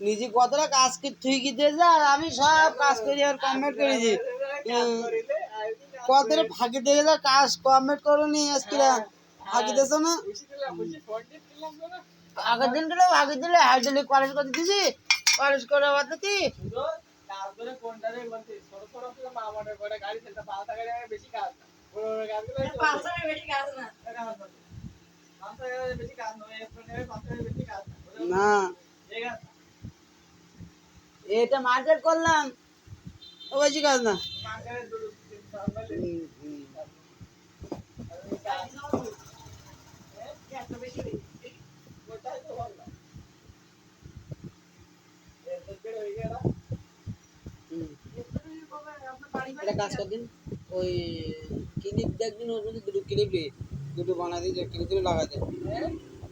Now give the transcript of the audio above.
নিজে কতটা কাজ তুই কি দিয়ে যা আমি সব কাজ করি আর কমপ্লিট করেছি কতটা ফাঁকি দিয়ে যা কাজ কমপ্লিট করনি আজকে ফাঁকি দিয়েছ না আগের দিন গেলে আগে দিলে হাইড্রোলিক কলেজ করে দিছি কলেজ করে বাতাতি না এটা মার্কেট করলাম ও বেশি কাজ না এটা কাজ করদিন ওই ক্লিপ দেখদিন ওর মধ্যে দুটো ক্লিপ দুটো বানাই দিয়ে ক্লিপ করে লাগাই দেন